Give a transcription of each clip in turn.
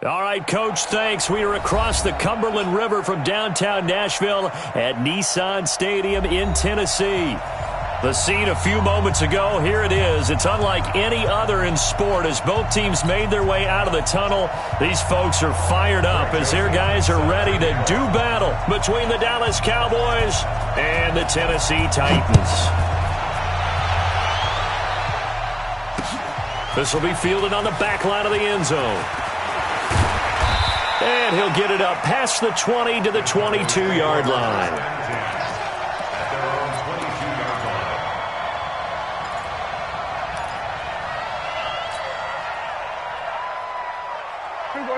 All right, Coach, thanks. We are across the Cumberland River from downtown Nashville at Nissan Stadium in Tennessee. The scene a few moments ago, here it is. It's unlike any other in sport as both teams made their way out of the tunnel. These folks are fired up as their guys are ready to do battle between the Dallas Cowboys and the Tennessee Titans. This will be fielded on the back line of the end zone. And he'll get it up past the 20 to the 22-yard line. Here we go.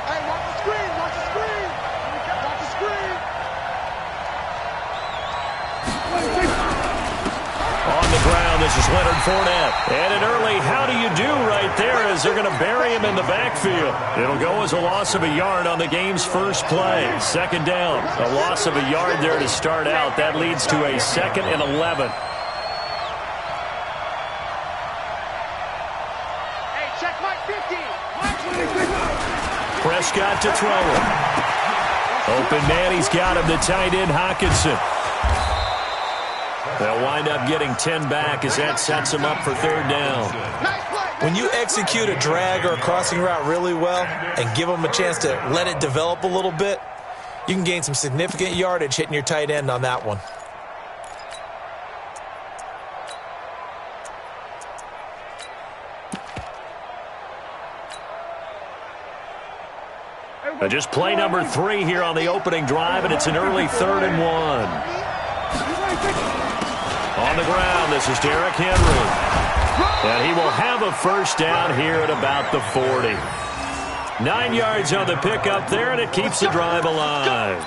Hey, watch the screen. Watch the screen. Watch the screen. On the ground, this is Leonard Fournette. And an early how do you do right there as they're going to bury him in the backfield. It'll go as a loss of a yard on the game's first play. Second down. A loss of a yard there to start out. That leads to a 2nd and 11. Hey, check Mike 50. Prescott to throw it. Open man, he's got him. The tight end, Hockenson. They'll wind up getting 10 back as that sets them up for third down. When you execute a drag or a crossing route really well and give them a chance to let it develop a little bit, you can gain some significant yardage hitting your tight end on that one. Just play number 3 here on the opening drive, and it's an early 3rd and 1. On the ground, this is Derrick Henry. And he will have a first down here at about the 40. 9 yards on the pickup there, and it keeps the drive alive.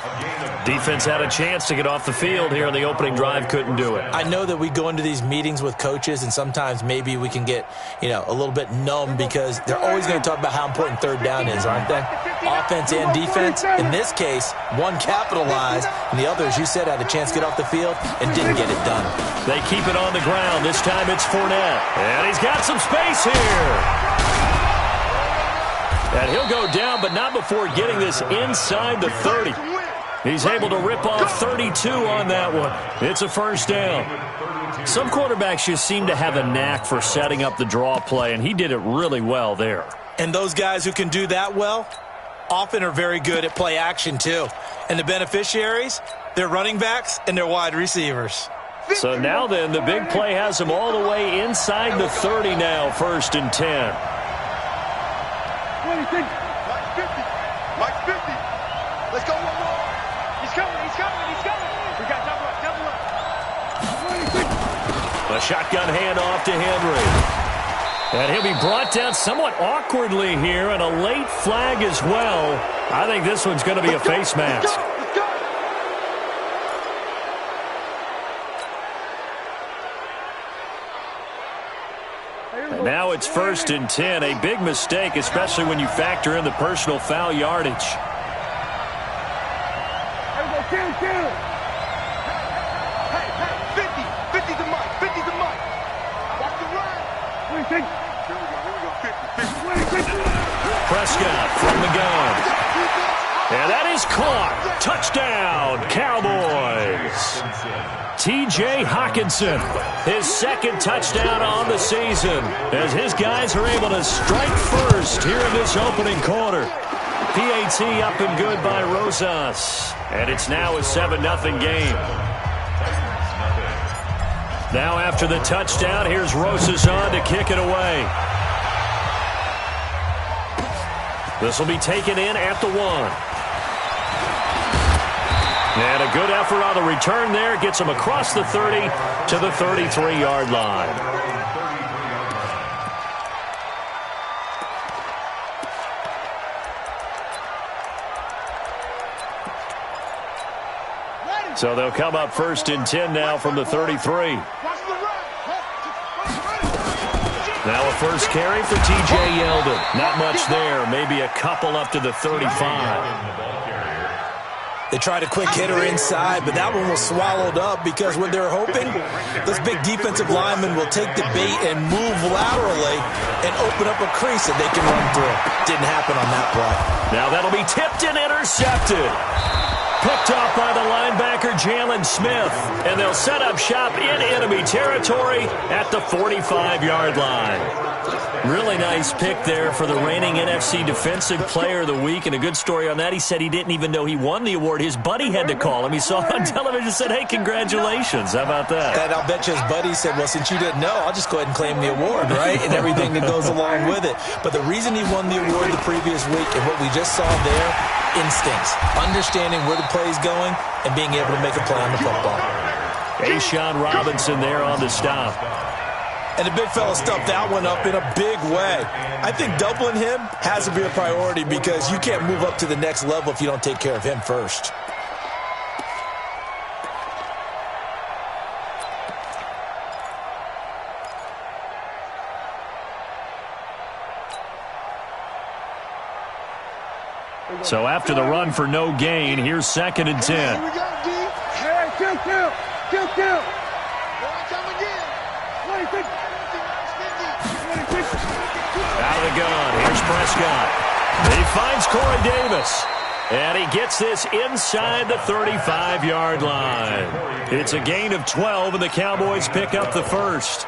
Defense had a chance to get off the field here in the opening drive, couldn't do it. I know that we go into these meetings with coaches, and sometimes maybe we can get, a little bit numb because they're always going to talk about how important third down is, aren't they? Offense and defense. In this case, one capitalized, and the other, as you said, had a chance to get off the field and didn't get it done. They keep it on the ground. This time it's Fournette. And he's got some space here. And he'll go down, but not before getting this inside the 30. He's able to rip off 32 on that one. It's a first down. Some quarterbacks just seem to have a knack for setting up the draw play, and he did it really well there. And those guys who can do that well often are very good at play action too. And the beneficiaries, they're running backs and they're wide receivers. So now then, the big play has him all the way inside the 30 now, 1st and 10. Mike 50. Mike 50. Let's go one more. He's coming. We got double up. A shotgun handoff to Henry. And he'll be brought down somewhat awkwardly here, and a late flag as well. I think this one's going to be a face mask. Let's go. And now it's 1st and 10. A big mistake, especially when you factor in the personal foul yardage. Hey, 50 to Mike. 50 to Mike. Watch the run. Here we go. 50. Prescott from the gun. And that is caught. Touchdown, Cowboys. T.J. Hockenson, his 2nd touchdown on the season, as his guys are able to strike first here in this opening quarter. PAT up and good by Rosas. And it's now a 7-0 game. Now after the touchdown, here's Rosas on to kick it away. This will be taken in at the 1. And a good effort on the return there. Gets him across the 30 to the 33-yard line. So they'll come up 1st and 10 now from the 33. Now a first carry for T.J. Yeldon. Not much there. Maybe a couple up to the 35. They tried a quick hitter inside, but that one was swallowed up because what they're hoping, this big defensive lineman will take the bait and move laterally and open up a crease that they can run through. Didn't happen on that play. Now that'll be tipped and intercepted. Picked off by the linebacker, Jalen Smith. And they'll set up shop in enemy territory at the 45-yard line. Really nice pick there for the reigning NFC Defensive Player of the Week. And a good story on that. He said he didn't even know he won the award. His buddy had to call him. He saw it on television and said, hey, congratulations. How about that? And I'll bet you his buddy said, well, since you didn't know, I'll just go ahead and claim the award, right? And everything that goes along with it. But the reason he won the award the previous week and what we just saw there, instincts, understanding where the play is going and being able to make a play on the football. A'Shawn Robinson there on the stop. And the big fella stuffed that one up in a big way. I think doubling him has to be a priority because you can't move up to the next level if you don't take care of him first. So after the run for no gain, here's 2nd and 10. Here we go, D. Hey, kill. Come again. 26. Out of the gun. Here's Prescott. He finds Corey Davis. And he gets this inside the 35-yard line. It's a gain of 12, and the Cowboys pick up the first.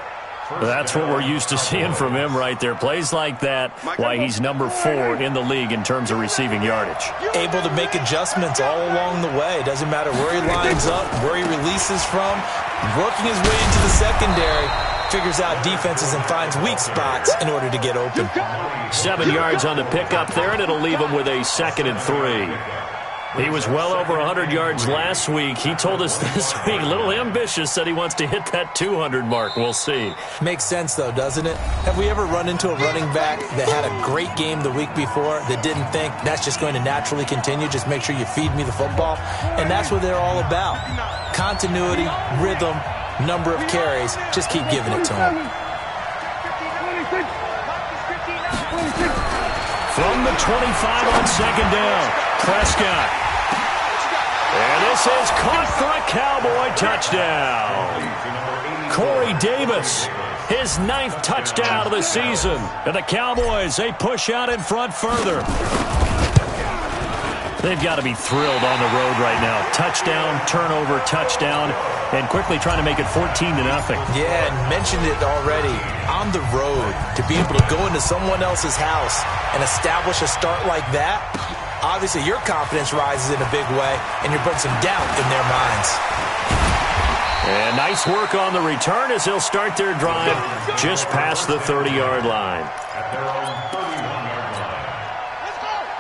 That's what we're used to seeing from him right there. Plays like that, why he's number 4 in the league in terms of receiving yardage. Able to make adjustments all along the way. Doesn't matter where he lines up, where he releases from. Working his way into the secondary, figures out defenses and finds weak spots in order to get open. 7 yards on the pickup there, and it'll leave him with a 2nd and 3. He was well over 100 yards last week. He told us this week, a little ambitious, said he wants to hit that 200 mark. We'll see. Makes sense, though, doesn't it? Have we ever run into a running back that had a great game the week before that didn't think that's just going to naturally continue? Just make sure you feed me the football. And that's what they're all about. Continuity, rhythm, number of carries. Just keep giving it to him. From the 25 on 2nd down, Prescott. And this is caught for a Cowboy touchdown. Corey Davis, his 9th touchdown of the season. And the Cowboys, they push out in front further. They've got to be thrilled on the road right now. Touchdown, turnover, touchdown, and quickly trying to make it 14-0. Yeah, and mentioned it already. On the road, to be able to go into someone else's house and establish a start like that, obviously your confidence rises in a big way, and you bring some doubt in their minds. And nice work on the return as they'll start their drive just past the 30-yard line.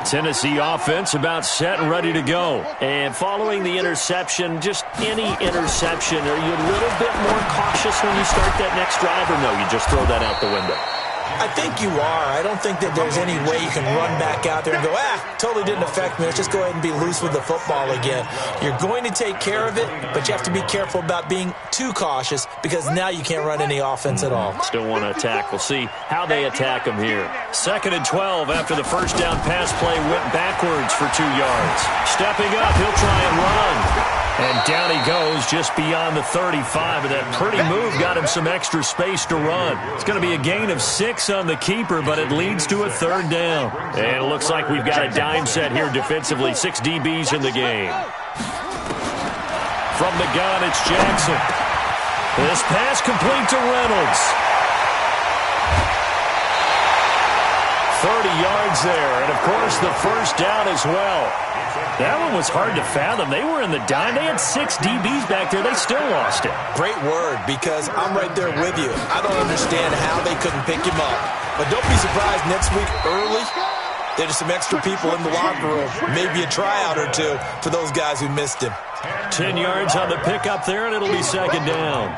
Tennessee offense about set and ready to go. And following the interception, just any interception, are you a little bit more cautious when you start that next drive, or no, you just throw that out the window? I think you are. I don't think that there's any way you can run back out there and go, totally didn't affect me. Let's just go ahead and be loose with the football again. You're going to take care of it, but you have to be careful about being too cautious because now you can't run any offense at all. Still want to attack. We'll see how they attack them here. 2nd and 12 after the first down pass play went backwards for 2 yards. Stepping up, he'll try and run. And down he goes just beyond the 35. And that pretty move got him some extra space to run. It's going to be a gain of 6 on the keeper, but it leads to a 3rd down. And it looks like we've got a dime set here defensively. 6 DBs in the game. From the gun, it's Jackson. This pass complete to Reynolds. 30 yards there, and of course the first down as well. That one was hard to fathom. They were in the dime. They had 6 DBs back there. They still lost it. Great word, because I'm right there with you. I don't understand how they couldn't pick him up. But don't be surprised next week early, there's some extra people in the locker room, maybe a tryout or two for those guys who missed him. 10 yards on the pickup there, and it'll be 2nd down.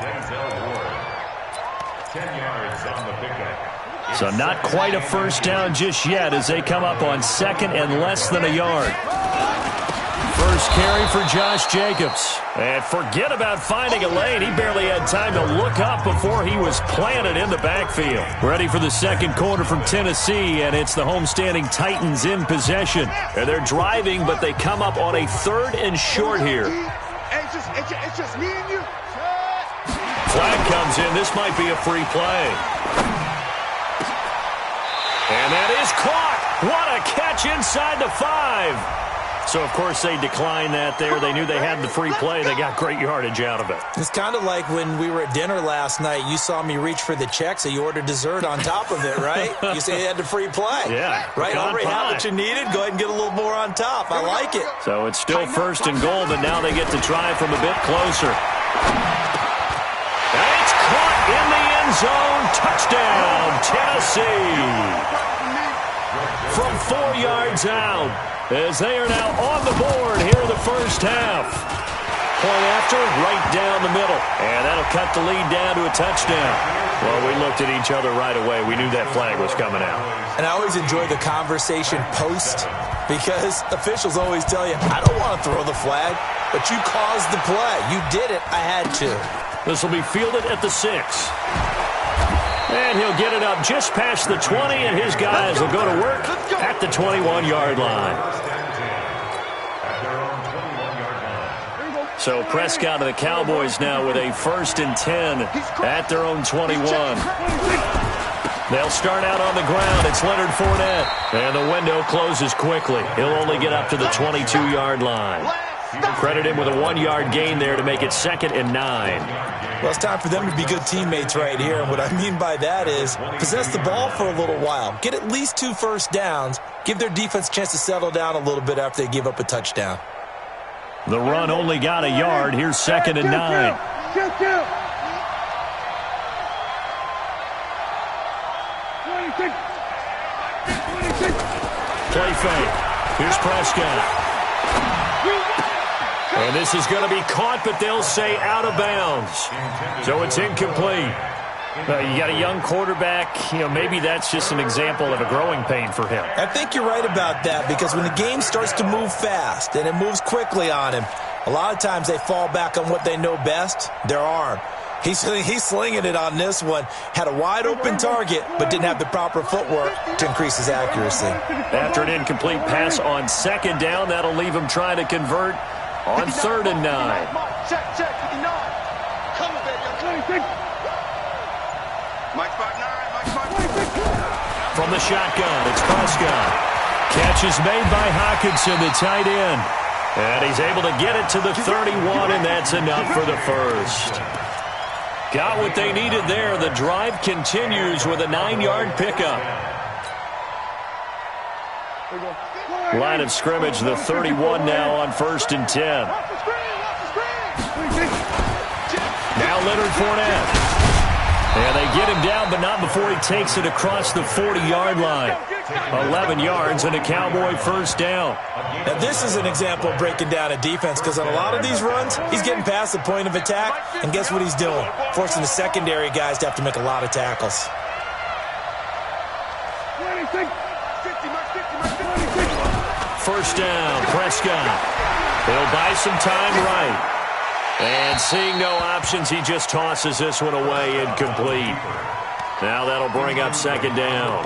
10 yards on the pickup. So not quite a first down just yet as they come up on 2nd and less than a yard. first carry for Josh Jacobs. And forget about finding a lane. He barely had time to look up before he was planted in the backfield. Ready for the second quarter from Tennessee, and it's the homestanding Titans in possession. And they're driving, but they come up on a 3rd and short here. It's just me and you. Flag comes in. This might be a free play. And that is caught. What a catch inside the 5. So, of course, they declined that there. They knew they had the free play. They got great yardage out of it. It's kind of like when we were at dinner last night. You saw me reach for the check, so you ordered dessert on top of it, right? You say you had the free play. Yeah. Right? Already had what you needed. Go ahead and get a little more on top. I like it. So it's still 1st and goal, but now they get to try from a bit closer. And it's caught in the end zone. Touchdown, Tennessee. From 4 yards out, as they are now on the board here in the first half. Point after, right down the middle. And that'll cut the lead down to a touchdown. Well, we looked at each other right away. We knew that flag was coming out. And I always enjoy the conversation post, because officials always tell you, I don't want to throw the flag, but you caused the play. You did it. I had to. This will be fielded at the 6. And he'll get it up just past the 20, and his guys will go to work at the 21-yard line. So Prescott of the Cowboys now with a 1st and 10 at their own 21. They'll start out on the ground. It's Leonard Fournette. And the window closes quickly. He'll only get up to the 22-yard line. Credit him with a 1-yard gain there to make it 2nd and 9. Well, it's time for them to be good teammates right here. And what I mean by that is possess the ball for a little while. Get at least 2 first downs. Give their defense a chance to settle down a little bit after they give up a touchdown. The run only got a yard. Here's 2nd and 9. Play fake. Here's Prescott. And this is going to be caught, but they'll say out of bounds. So it's incomplete. You got a young quarterback. Maybe that's just an example of a growing pain for him. I think you're right about that, because when the game starts to move fast and it moves quickly on him, a lot of times they fall back on what they know best, their arm. He's slinging it on this one. Had a wide-open target, but didn't have the proper footwork to increase his accuracy. After an incomplete pass on 2nd down, that'll leave him trying to convert on 3rd and 9. Check, 59. Come on, baby. Mike 5'9", Mike 5'9". From the shotgun, it's Prescott. Catch is made by Hockenson, the tight end. And he's able to get it to the 31, and that's enough for the first. Got what they needed there. The drive continues with a 9-yard pickup. Line of scrimmage, the 31 now on 1st and 10. Now Leonard Fournette. And they get him down, but not before he takes it across the 40-yard line. 11 yards and a Cowboy first down. Now, this is an example of breaking down a defense, because on a lot of these runs, he's getting past the point of attack, and guess what he's doing? Forcing the secondary guys to have to make a lot of tackles. First down, Prescott. He'll buy some time right. And seeing no options, he just tosses this one away, incomplete. Now that'll bring up 2nd down.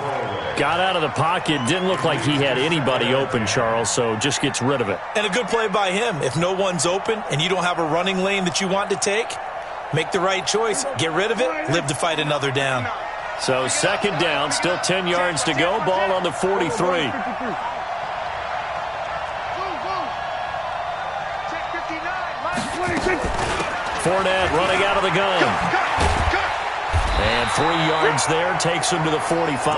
Got out of the pocket, didn't look like he had anybody open, Charles, so just gets rid of it. And a good play by him. If no one's open and you don't have a running lane that you want to take, make the right choice. Get rid of it, live to fight another down. So 2nd down, still 10 yards to go, ball on the 43. Fournette running out of the gun. And 3 yards there takes him to the 45.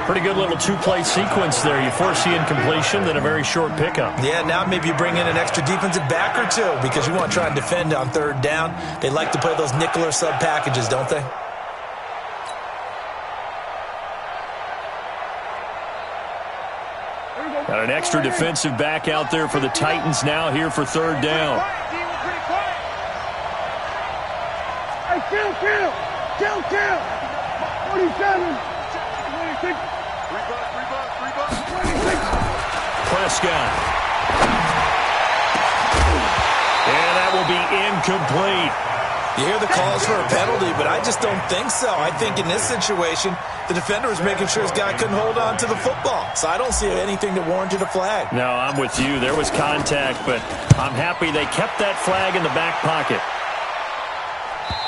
Pretty good little 2-play sequence there. You force the incompletion, then a very short pickup. Yeah, now maybe you bring in an extra defensive back or 2, because you want to try and defend on 3rd down. They like to play those nickel or sub packages, don't they? Got an extra defensive back out there for the Titans now here for 3rd down. Kill! 47. 26. Prescott And that will be incomplete. You hear the calls for a penalty, but I just don't think so. I think in this situation, the defender was making sure his guy couldn't hold on to the football. So I don't see anything that warranted a flag. No, I'm with you. There was contact, but I'm happy they kept that flag in the back pocket.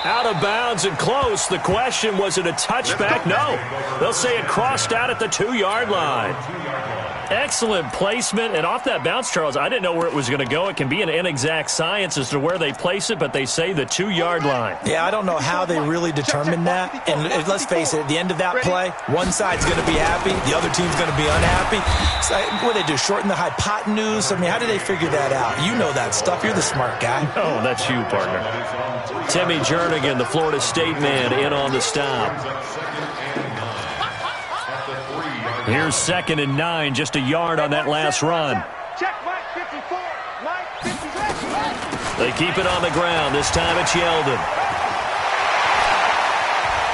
Out of bounds and close. The question, was it a touchback? No. They'll say it crossed out at the 2-yard line. Excellent placement. And off that bounce, Charles, I didn't know where it was going to go. It can be an inexact science as to where they place it, but they say the 2-yard line. Yeah, I don't know how they really determined that. And let's face it, at the end of that play, one side's going to be happy, the other team's going to be unhappy. So, what do they do, shorten the hypotenuse? I mean, how do they figure that out? You know that stuff. You're the smart guy. Oh, that's you, partner. Timmy Jernigan, the Florida State man, in on the stop. Here's 2nd and 9, just a yard on that last run. Check Mike 54. Mike 54. They keep it on the ground. This time it's Yeldon.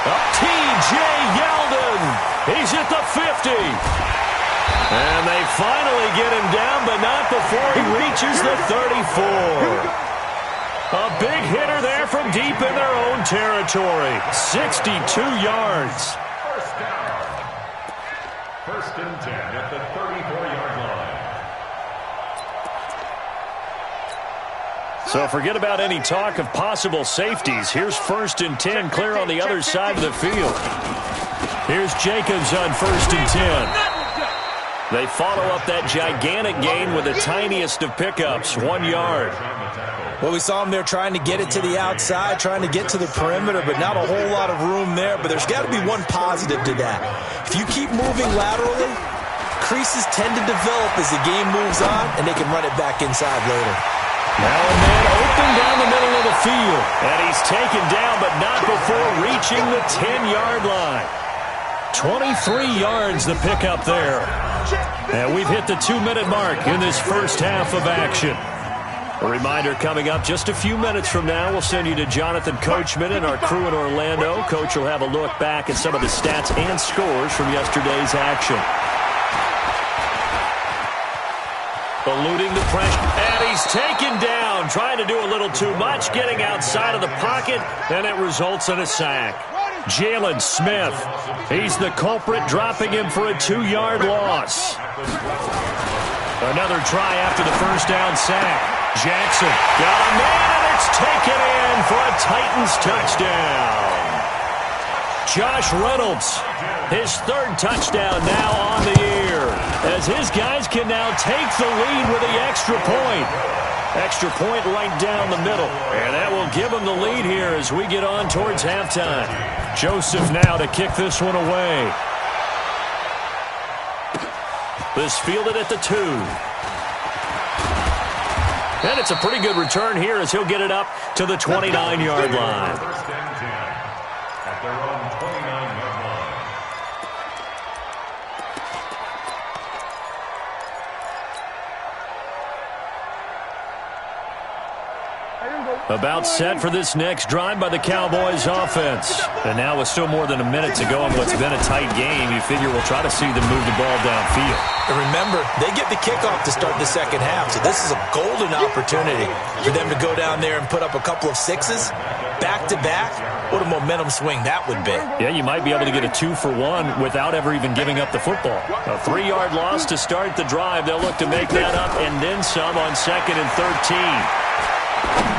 Up T.J. Yeldon. He's at the 50. And they finally get him down, but not before he reaches the 34. A big hitter there from deep in their own territory. 62 yards. First and 10 at the 34-yard line. So forget about any talk of possible safeties. Here's 1st and 10, clear on the other side of the field. Here's Jacobs on 1st and 10. They follow up that gigantic gain with the tiniest of pickups, 1 yard. Well, we saw him there trying to get it to the outside, trying to get to the perimeter, but not a whole lot of room there. But there's got to be one positive to that. If you keep moving laterally, creases tend to develop as the game moves on, and they can run it back inside later. Now a man open down the middle of the field. And he's taken down, but not before reaching the 10-yard line. 23 yards the pickup there. And we've hit the 2-minute mark in this first half of action. A reminder coming up just a few minutes from now, we'll send you to Jonathan Coachman and our crew in Orlando. Coach will have a look back at some of the stats and scores from yesterday's action. Eluding the pressure, and he's taken down, trying to do a little too much, getting outside of the pocket, and it results in a sack. Jalen Smith, he's the culprit, dropping him for a 2-yard loss. Another try after the first down sack. Jackson got a man, and it's taken in for a Titans touchdown. Josh Reynolds, his 3rd touchdown now on the year, as his guys can now take the lead with the extra point. Extra point right down the middle, and that will give them the lead here as we get on towards halftime. Joseph now to kick this one away. This fielded at the 2. And it's a pretty good return here as he'll get it up to the 29-yard line. First and 10 at their own 29-yard line. About set for this next drive by the Cowboys offense. And now with still more than a minute to go in what's been a tight game, you figure we'll try to see them move the ball downfield. And remember, they get the kickoff to start the second half, so this is a golden opportunity for them to go down there and put up a couple of sixes back-to-back. What a momentum swing that would be. Yeah, you might be able to get a 2-for-1 without ever even giving up the football. A 3-yard loss to start the drive. They'll look to make that up and then some on 2nd and 13.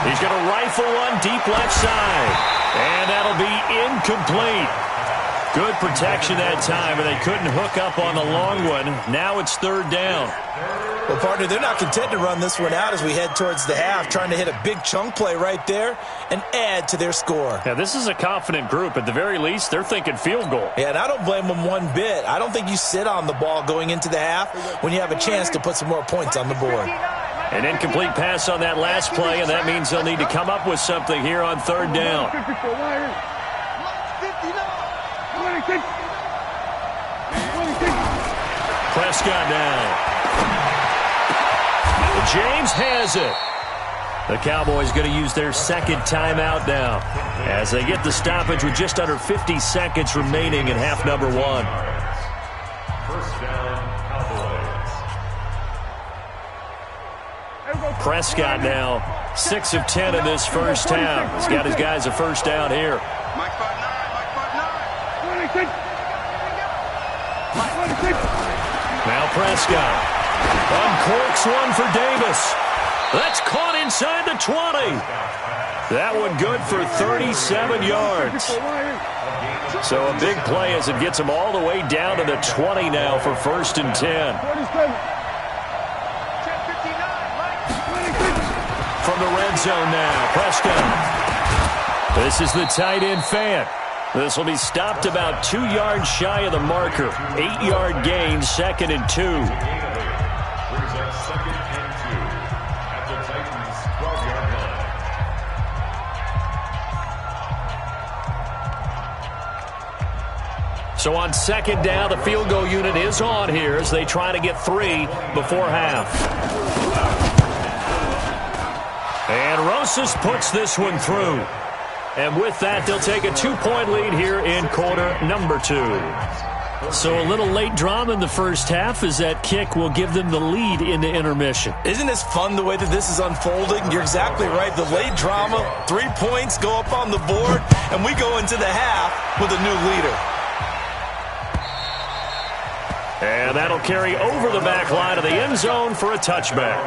He's going to rifle one deep left side. And that'll be incomplete. Good protection that time, and they couldn't hook up on the long one. Now it's 3rd down. Well, partner, they're not content to run this one out as we head towards the half, trying to hit a big chunk play right there and add to their score. Yeah, this is a confident group. At the very least, they're thinking field goal. Yeah, and I don't blame them one bit. I don't think you sit on the ball going into the half when you have a chance to put some more points on the board. An incomplete pass on that last play, and that means they'll need to come up with something here on 3rd down. Prescott now. James has it. The Cowboys going to use their 2nd timeout now as they get the stoppage with just under 50 seconds remaining in half number 1. First down, Cowboys. Prescott now 6 of 10 in this first half. He's got his guys a first down here. Mike 5-9, Mike 5-9. Now Prescott uncorks one for Davis. That's caught inside the 20. That one good for 37 yards. So a big play as it gets him all the way down to the 20 now for 1st and 10. From the red zone now, Prescott. This is the tight end Fant. This will be stopped about 2 yards shy of the marker. 8-yard gain, 2nd and 2. Brings up 2nd and 2 at the Titans' 12-yard line. So on 2nd down, the field goal unit is on here as they try to get 3 before half. And Rosas puts this one through. And with that, they'll take a 2-point lead here in quarter number 2. So a little late drama in the first half as that kick will give them the lead into intermission. Isn't this fun the way that this is unfolding? You're exactly right. The late drama, 3 points go up on the board, and we go into the half with a new leader. And that'll carry over the back line of the end zone for a touchback.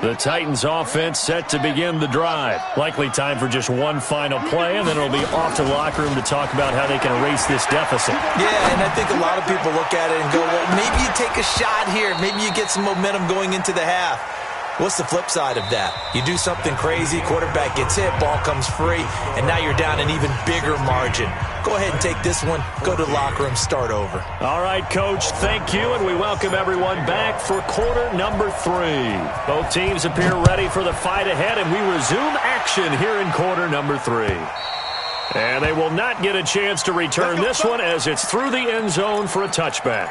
The Titans offense set to begin the drive. Likely time for just one final play, and then it'll be off to the locker room to talk about how they can erase this deficit. Yeah, and I think a lot of people look at it and go, well, maybe you take a shot here. Maybe you get some momentum going into the half. What's the flip side of that? You do something crazy, quarterback gets hit, ball comes free, and now you're down an even bigger margin. Go ahead and take this one, go to the locker room, start over. All right, Coach, thank you, and we welcome everyone back for quarter number 3. Both teams appear ready for the fight ahead, and we resume action here in quarter number 3. And they will not get a chance to return this one as it's through the end zone for a touchback.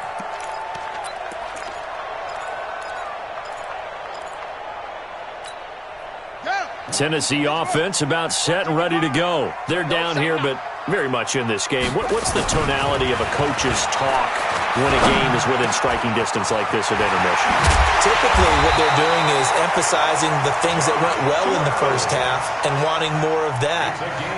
Tennessee offense about set and ready to go. They're down here, but very much in this game. What's the tonality of a coach's talk when a game is within striking distance like this at intermission? Typically, what they're doing is emphasizing the things that went well in the first half and wanting more of that.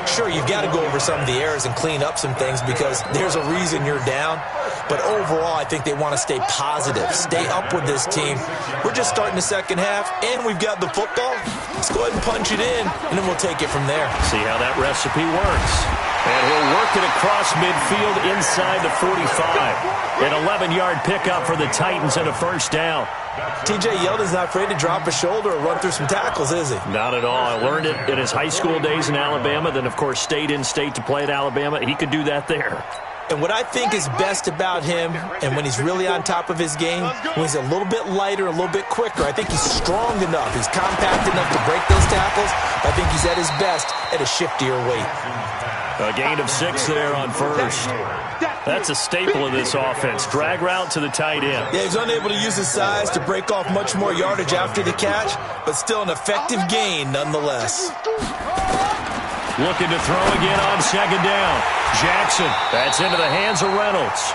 Sure, you've got to go over some of the errors and clean up some things because there's a reason you're down. But overall, I think they want to stay positive, stay up with this team. We're just starting the second half, and we've got the football. Let's go ahead and punch it in, and then we'll take it from there. See how that recipe works. And he'll work it across midfield inside the 45. An 11-yard pickup for the Titans and a first down. T.J. Yeldon's not afraid to drop a shoulder or run through some tackles, is he? Not at all. I learned it in his high school days in Alabama, then, of course, stayed in state to play at Alabama. He could do that there. And what I think is best about him, and when he's really on top of his game, when he's a little bit lighter, a little bit quicker, I think he's strong enough, he's compact enough to break those tackles. I think he's at his best at a shiftier weight. A gain of 6 there on first. That's a staple of this offense. Drag route to the tight end. Yeah, he's unable to use his size to break off much more yardage after the catch, but still an effective gain nonetheless. Looking to throw again on second down. Jackson, that's into the hands of Reynolds.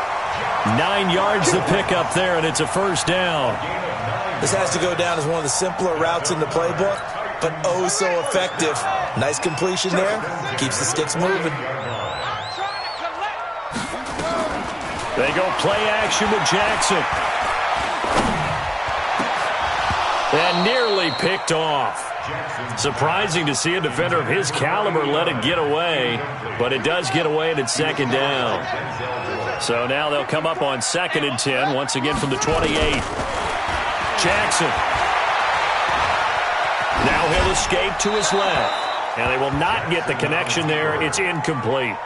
9 yards the pickup there, and it's a first down. This has to go down as one of the simpler routes in the playbook, but oh so effective. Nice completion there. Keeps the sticks moving. They go play action with Jackson. And nearly picked off. Surprising to see a defender of his caliber let it get away, but it does get away and it's second down. So now they'll come up on 2nd and 10, once again from the 28. Jackson. Now he'll escape to his left, and they will not get the connection there. It's incomplete.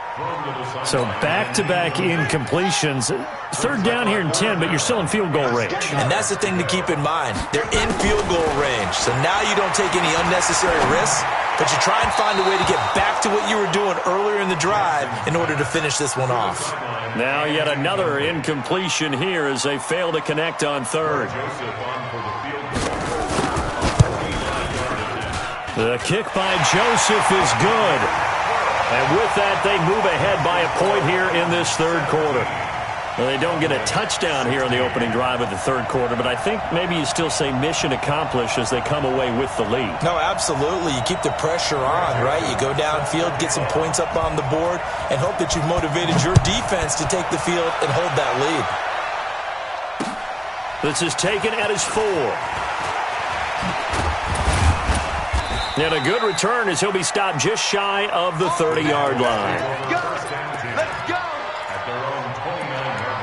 So back-to-back incompletions. 3rd down here in 10, but you're still in field goal range. And that's the thing to keep in mind. They're in field goal range. So now you don't take any unnecessary risks, but you try and find a way to get back to what you were doing earlier in the drive in order to finish this one off. Now yet another incompletion here as they fail to connect on 3rd. The kick by Joseph is good. And with that, they move ahead by a point here in this 3rd quarter. Well, they don't get a touchdown here on the opening drive of the third quarter, but I think maybe you still say mission accomplished as they come away with the lead. No, absolutely. You keep the pressure on, right? You go downfield, get some points up on the board, and hope that you've motivated your defense to take the field and hold that lead. This is taken at his 4. And a good return as he'll be stopped just shy of the 30-yard line. Let's go. At their own 29-yard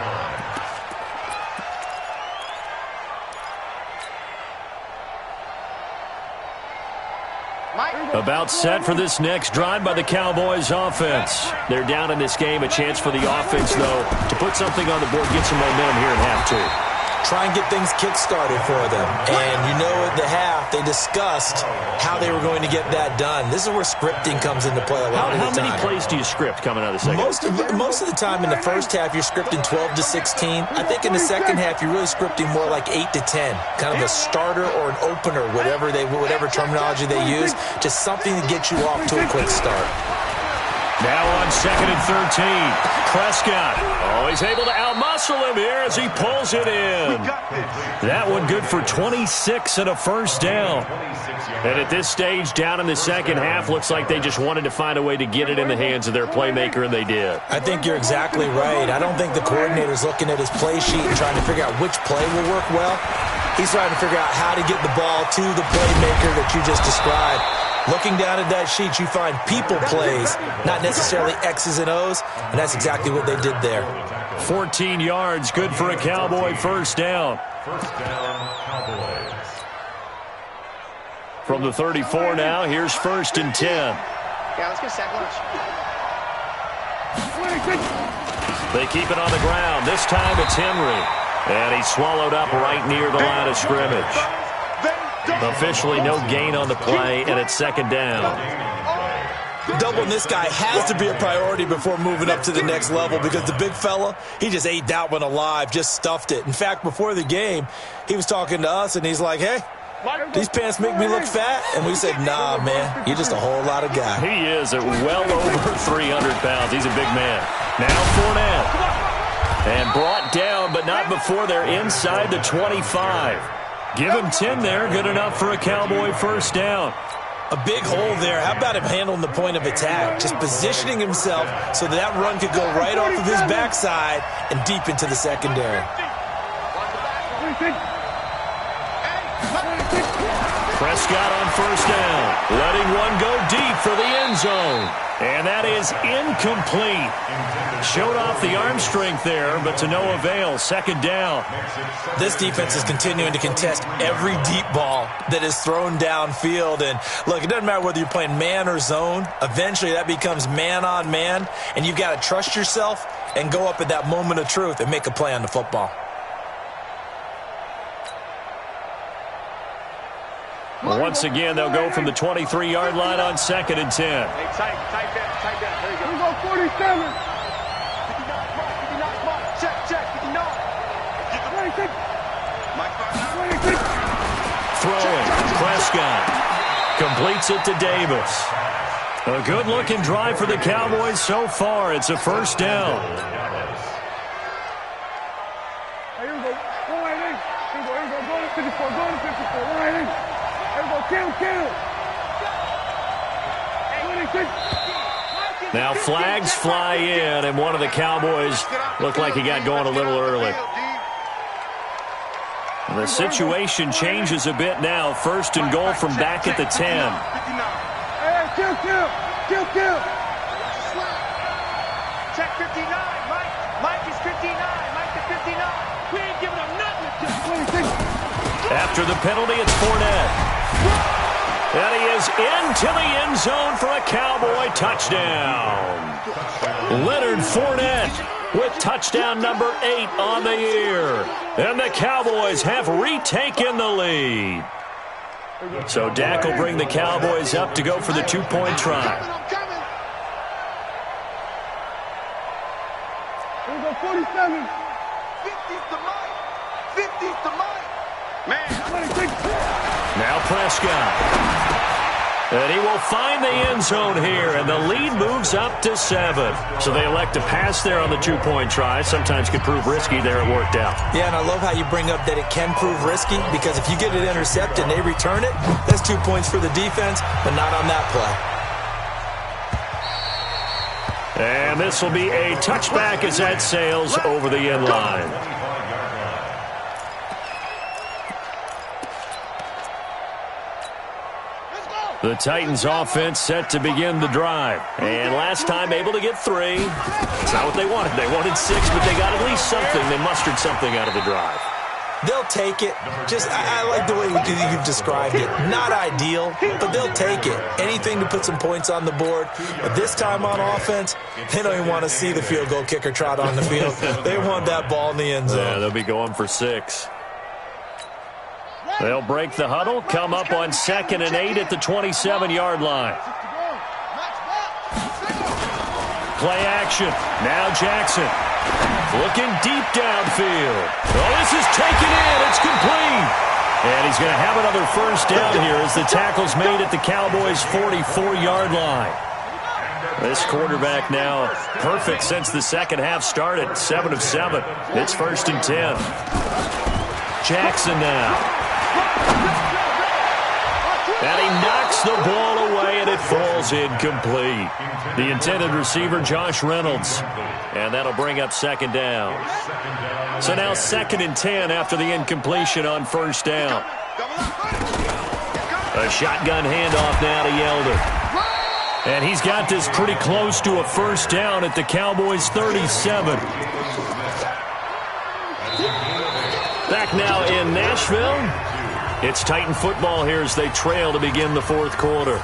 line. About set for this next drive by the Cowboys offense. They're down in this game. A chance for the offense, though, to put something on the board, get some momentum here in half 2. Try and get things kick-started for them. And you know at the half, they discussed how they were going to get that done. This is where scripting comes into play a lot of the time. How many plays do you script coming out of the second? Most of the time in the first half, you're scripting 12 to 16. I think in the second half, you're really scripting more like 8 to 10. Kind of a starter or an opener, whatever terminology they use. Just something to get you off to a quick start. Now on 2nd and 13. Prescott. Oh, he's able to outmuscle him here as he pulls it in. That one good for 26 and a first down. And at this stage, down in the second half, looks like they just wanted to find a way to get it in the hands of their playmaker, and they did. I think you're exactly right. I don't think the coordinator's looking at his play sheet and trying to figure out which play will work well. He's trying to figure out how to get the ball to the playmaker that you just described. Looking down at that sheet, you find people plays, not necessarily X's and O's, and that's exactly what they did there. 14 yards, good for a Cowboy first down. First down, Cowboys. From the 34 now, here's 1st and 10. Yeah, let's get a sack lunch. They keep it on the ground. This time it's Henry. And he's swallowed up right near the line of scrimmage. Officially no gain on the play, and it's 2nd down. Doubling this guy has to be a priority before moving up to the next level because the big fella, he just ate that one alive, just stuffed it. In fact, before the game, he was talking to us, and he's like, hey, these pants make me look fat. And we said, nah, man, you're just a whole lot of guy. He is at well over 300 pounds. He's a big man. Now Fournette. And brought down, but not before they're inside the 25. Give him 10 there. Good enough for a Cowboy first down. A big hole there. How about him handling the point of attack? Just positioning himself so that run could go right off of his backside and deep into the secondary. Prescott on first down. Letting one go deep for the end zone. And that is incomplete. Showed off the arm strength there, but to no avail. 2nd down. This defense is continuing to contest every deep ball that is thrown downfield. And look, it doesn't matter whether you're playing man or zone. Eventually that becomes man on man. And you've got to trust yourself and go up at that moment of truth and make a play on the football. Once again, they'll go from the 23-yard line on 2nd and 10. Hey, tight down. There you go. We go 47. 59, check, 59. Throwing. Prescott completes it to Davis. A good-looking drive for the Cowboys so far. It's a first down. Here we go. Go right in. Here we go. Go to 54. Go to 54. Go right in. Here we go. Kill. Now flags fly in, and one of the Cowboys looked like he got going a little early. The situation changes a bit now. 1st and goal from back at the 10. Hey, kill. Check 59. Mike is 59. Mike is 59. We ain't giving him nothing. After the penalty, it's Fournette. And he is into the end zone for a Cowboy touchdown. Leonard Fournette with touchdown number 8 on the year. And the Cowboys have retaken the lead. So Dak will bring the Cowboys up to go for the 2-point try. Here we go. 47. 50's the Mike. 50's the Mike. Man. Now Prescott. And he will find the end zone here, and the lead moves up to 7. So they elect to pass there on the two-point try. Sometimes can prove risky. There it worked out. Yeah, and I love how you bring up that it can prove risky, because if you get it intercepted and they return it, that's 2 points for the defense, but not on that play. And this will be a touchback as that sails over the end line. The Titans offense set to begin the drive. And last time able to get 3. It's not what they wanted. They wanted 6, but they got at least something. They mustered something out of the drive. They'll take it. I like the way you've described it. Not ideal, but they'll take it. Anything to put some points on the board. But this time on offense, they don't even want to see the field goal kicker trot on the field. They want that ball in the end zone. Yeah, they'll be going for 6. They'll break the huddle, come up on 2nd and 8 at the 27-yard line. Play action. Now Jackson. Looking deep downfield. Oh, this is taken in. It's complete. And he's going to have another first down here as the tackle's made at the Cowboys' 44-yard line. This quarterback now perfect since the second half started. 7 of 7. It's 1st and 10. Jackson now. And he knocks the ball away, and it falls incomplete. The intended receiver, Josh Reynolds. And that'll bring up 2nd down. So now 2nd and 10 after the incompletion on 1st down. A shotgun handoff now to Yelder. And he's got this pretty close to a 1st down at the Cowboys' 37. Back now in Nashville. It's Titan football here as they trail to begin the 4th quarter.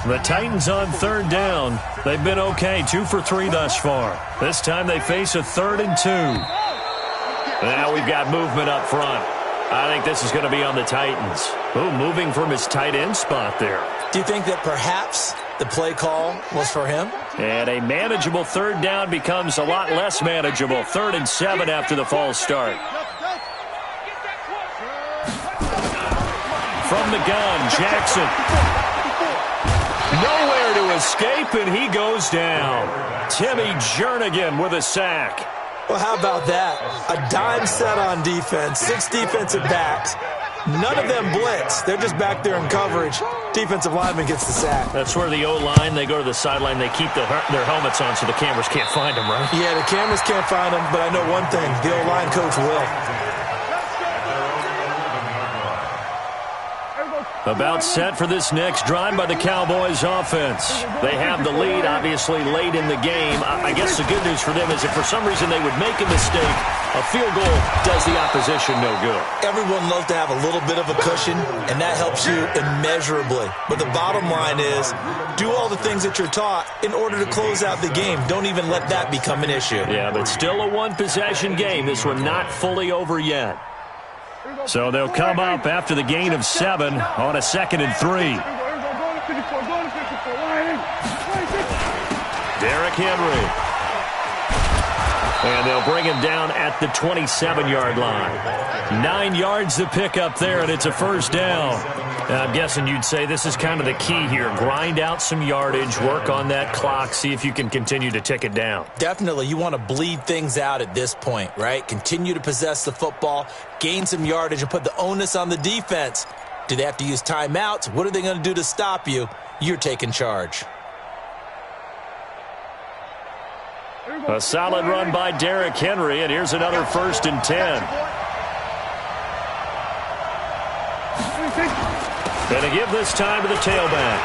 The Titans on 3rd down. They've been okay, 2 for 3 thus far. This time they face a 3rd and 2. Now we've got movement up front. I think this is going to be on the Titans. Ooh, moving from his tight end spot there. Do you think that perhaps the play call was for him? And a manageable 3rd down becomes a lot less manageable. 3rd and 7 after the false start. From the gun, Jackson. Nowhere to escape, and he goes down. Timmy Jernigan with a sack. Well, how about that? A dime set on defense, 6 defensive backs. None of them blitz. They're just back there in coverage. Defensive lineman gets the sack. That's where the O-line, they go to the sideline, they keep their helmets on so the cameras can't find them, right? Yeah, the cameras can't find them, but I know one thing. The O-line coach will. About set for this next drive by the Cowboys offense. They have the lead, obviously, late in the game. I guess the good news for them is if for some reason they would make a mistake, a field goal does the opposition no good. Everyone loves to have a little bit of a cushion, and that helps you immeasurably. But the bottom line is, do all the things that you're taught in order to close out the game. Don't even let that become an issue. Yeah, but still a one-possession game. This one not fully over yet. So they'll come up after the gain of 7 on a 2nd and 3. Derrick Henry. And they'll bring him down at the 27-yard line. 9 yards to pick up there, and it's a 1st down. I'm guessing you'd say this is kind of the key here. Grind out some yardage, work on that clock, see if you can continue to tick it down. Definitely. You want to bleed things out at this point, right? Continue to possess the football, gain some yardage, and put the onus on the defense. Do they have to use timeouts? What are they going to do to stop you? You're taking charge. A solid run by Derrick Henry, and here's another 1st and 10. Going to give this time to the tailback.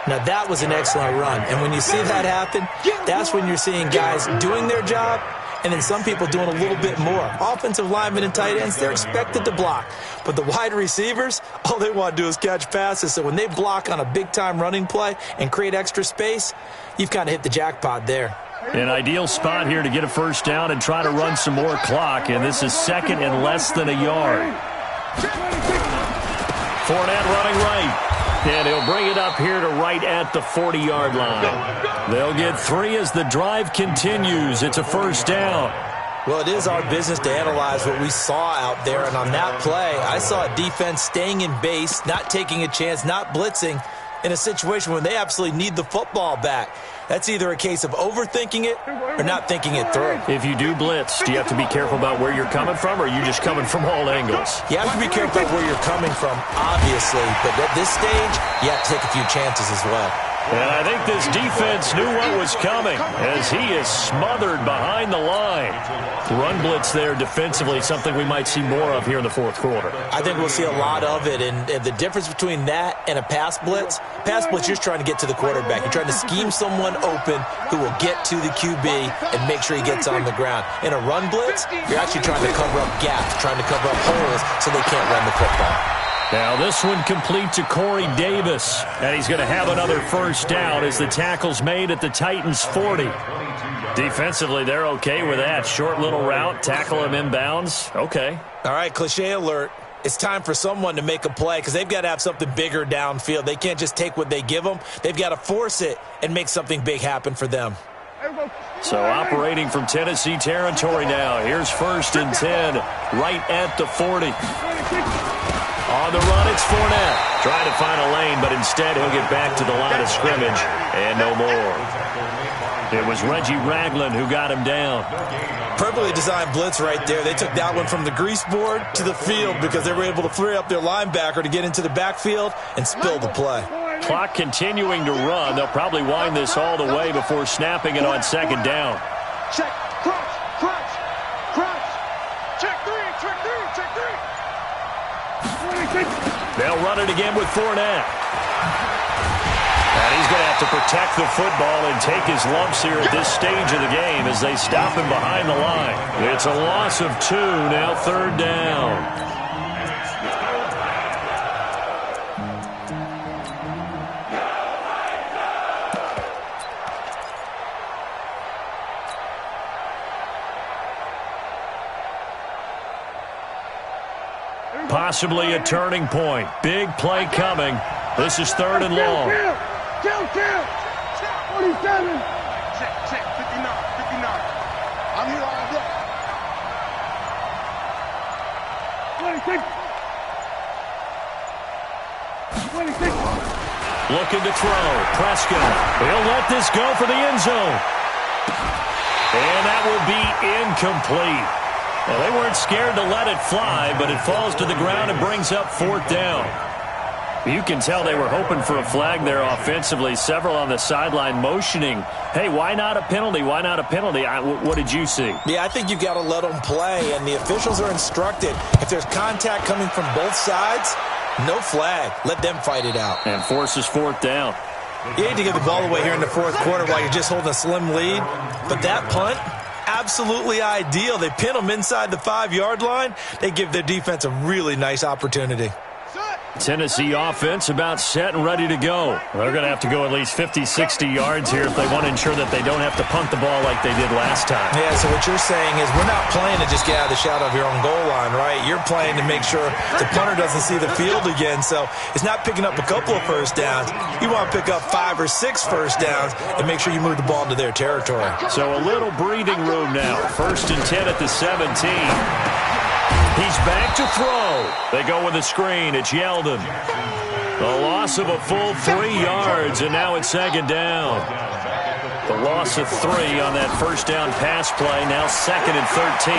Now, that was an excellent run. And when you see that happen, that's when you're seeing guys doing their job and then some people doing a little bit more. Offensive linemen and tight ends, they're expected to block. But the wide receivers, all they want to do is catch passes. So when they block on a big-time running play and create extra space, you've kind of hit the jackpot there. An ideal spot here to get a 1st down and try to run some more clock. And this is 2nd and less than a yard. Fournette running right. And he'll bring it up here to right at the 40-yard line. They'll get 3 as the drive continues. It's a first down. Well, it is our business to analyze what we saw out there, and on that play, I saw a defense staying in base, not taking a chance, not blitzing, in a situation when they absolutely need the football back. That's either a case of overthinking it or not thinking it through. If you do blitz, do you have to be careful about where you're coming from, or are you just coming from all angles? You have to be careful about where you're coming from, obviously, but at this stage, you have to take a few chances as well. And I think this defense knew what was coming as he is smothered behind the line. Run blitz there defensively, something we might see more of here in the fourth quarter. I think we'll see a lot of it, and the difference between that and a pass blitz, you're just trying to get to the quarterback. You're trying to scheme someone open who will get to the QB and make sure he gets on the ground. In a run blitz, you're actually trying to cover up gaps, trying to cover up holes so they can't run the football. Now this one complete to Corey Davis, and he's going to have another first down as the tackle's made at the Titans' 40. Defensively, they're okay with that. Short little route, tackle him inbounds. Okay. All right, cliche alert. It's time for someone to make a play because they've got to have something bigger downfield. They can't just take what they give them. They've got to force it and make something big happen for them. So operating from Tennessee territory now. Here's 1st and 10, right at the 40. On the run, it's Fournette. Trying to find a lane, but instead he'll get back to the line of scrimmage. And no more. It was Reggie Ragland who got him down. Perfectly designed blitz right there. They took that one from the grease board to the field because they were able to free up their linebacker to get into the backfield and spill the play. Clock continuing to run. They'll probably wind this all the way before snapping it on 2nd down. Check, crunch, crunch, crunch. Check 3, check 3, check 3. They'll run it again with Fournette. And he's going to have to protect the football and take his lumps here at this stage of the game as they stop him behind the line. It's a loss of 2, now 3rd down. Possibly a turning point. Big play coming. This is 3rd and long. Kill. 47. Check, 59. I'm here all day. 26. Looking to throw. Prescott. He'll let this go for the end zone. And that will be incomplete. Well, they weren't scared to let it fly, but it falls to the ground and brings up 4th down. You can tell they were hoping for a flag there offensively. Several on the sideline motioning, hey, why not a penalty? Why not a penalty? What did you see? Yeah, I think you've got to let them play, and the officials are instructed. If there's contact coming from both sides, no flag. Let them fight it out. And forces 4th down. You hate to give the ball away here in the 4th quarter while you're just holding a slim lead, but that punt, absolutely ideal. They pin them inside the 5-yard line. They give their defense a really nice opportunity. Tennessee offense about set and ready to go. They're going to have to go at least 50, 60 yards here if they want to ensure that they don't have to punt the ball like they did last time. Yeah, so what you're saying is we're not playing to just get out of the shadow of your own goal line, right? You're playing to make sure the punter doesn't see the field again. So it's not picking up a couple of first downs. You want to pick up 5 or 6 first downs and make sure you move the ball into their territory. So a little breathing room now. 1st and 10 at the 17. He's back to throw. They go with a screen. It's Yeldon. A loss of a full 3 yards, and now it's 2nd down. The loss of 3 on that first down pass play, now 2nd and 13.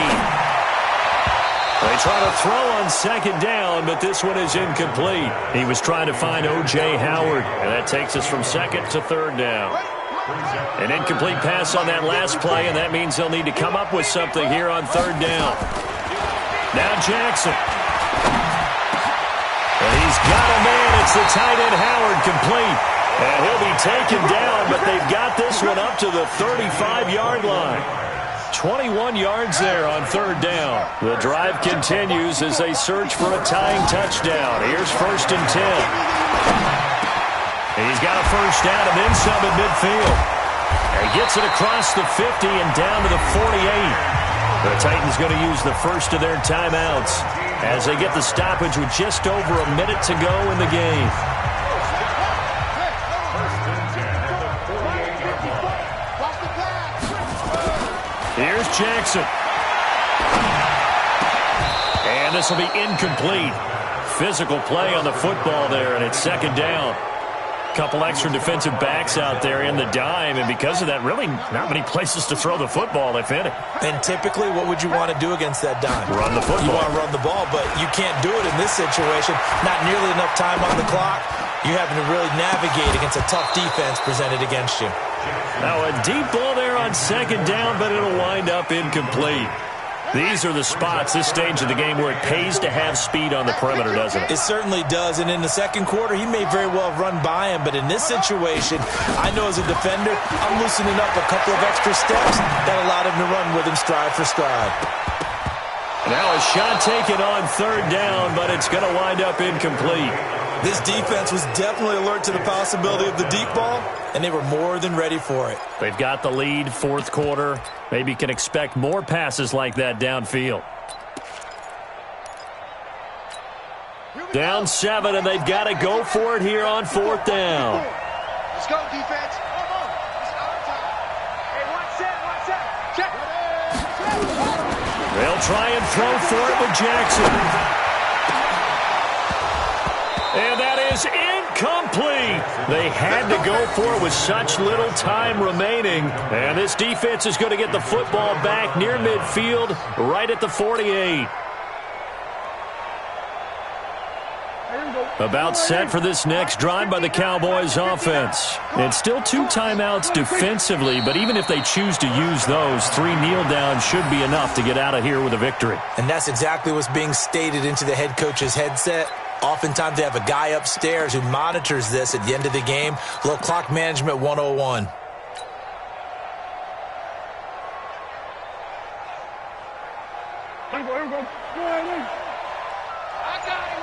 They try to throw on 2nd down, but this one is incomplete. He was trying to find O.J. Howard, and that takes us from 2nd to 3rd down. An incomplete pass on that last play, and that means they'll need to come up with something here on 3rd down. Now Jackson. And he's got a man. It's the tight end Howard complete. And he'll be taken down, but they've got this one up to the 35-yard line. 21 yards there on 3rd down. The drive continues as they search for a tying touchdown. Here's 1st and 10. He's got a first down and then some at midfield. And he gets it across the 50 and down to the 48. The Titans going to use the first of their timeouts as they get the stoppage with just over a minute to go in the game. Jackson. And this will be incomplete. Physical play on the football there, and it's second down. Couple extra defensive backs out there in the dime, and because of that, really not many places to throw the football, if any. And typically, what would you want to do against that dime? Run the football. You want to run the ball, but you can't do it in this situation. Not nearly enough time on the clock. You're having to really navigate against a tough defense presented against you. Now a deep ball there on second down, but it'll wind up incomplete. These are the spots, this stage of the game, where it pays to have speed on the perimeter, doesn't it? It certainly does, and in the second quarter, he may very well have run by him, but in this situation, I know as a defender, I'm loosening up a couple of extra steps that allowed him to run with him stride for stride. Now a shot taken on third down, but it's going to wind up incomplete. This defense was definitely alert to the possibility of the deep ball, and they were more than ready for it. They've got the lead, fourth quarter. Maybe can expect more passes like that downfield. Down 7, and they've got to go for it here on fourth down. Let's go, defense. Hey, one set. Check. They'll try and throw for it with Jackson. And that is incomplete. They had to go for it with such little time remaining. And this defense is going to get the football back near midfield, right at the 48. About set for this next drive by the Cowboys offense. It's still 2 timeouts defensively, but even if they choose to use those, 3 kneel downs should be enough to get out of here with a victory. And that's exactly what's being stated into the head coach's headset. Oftentimes they have a guy upstairs who monitors this at the end of the game. A little clock management 101. Here we go. Go ahead, in. I got him.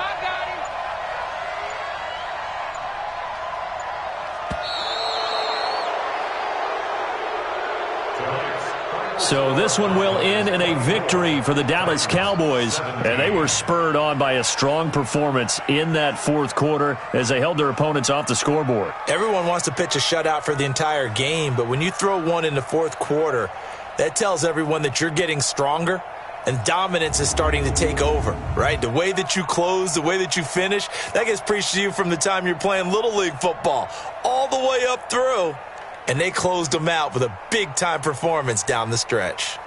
So this one will end in a victory for the Dallas Cowboys, and they were spurred on by a strong performance in that fourth quarter as they held their opponents off the scoreboard. Everyone wants to pitch a shutout for the entire game, but when you throw one in the fourth quarter, that tells everyone that you're getting stronger and dominance is starting to take over, right? The way that you close, the way that you finish, that gets preached to you from the time you're playing Little League football all the way up through. And they closed them out with a big-time performance down the stretch.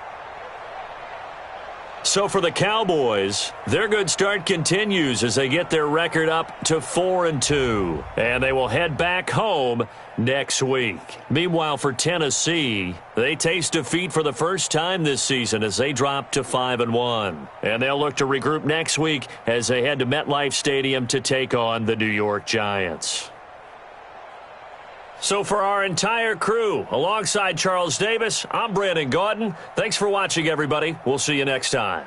So for the Cowboys, their good start continues as they get their record up to 4-2. And they will head back home next week. Meanwhile, for Tennessee, they taste defeat for the first time this season as they drop to 5-1. And they'll look to regroup next week as they head to MetLife Stadium to take on the New York Giants. So for our entire crew, alongside Charles Davis, I'm Brandon Gaudin. Thanks for watching, everybody. We'll see you next time.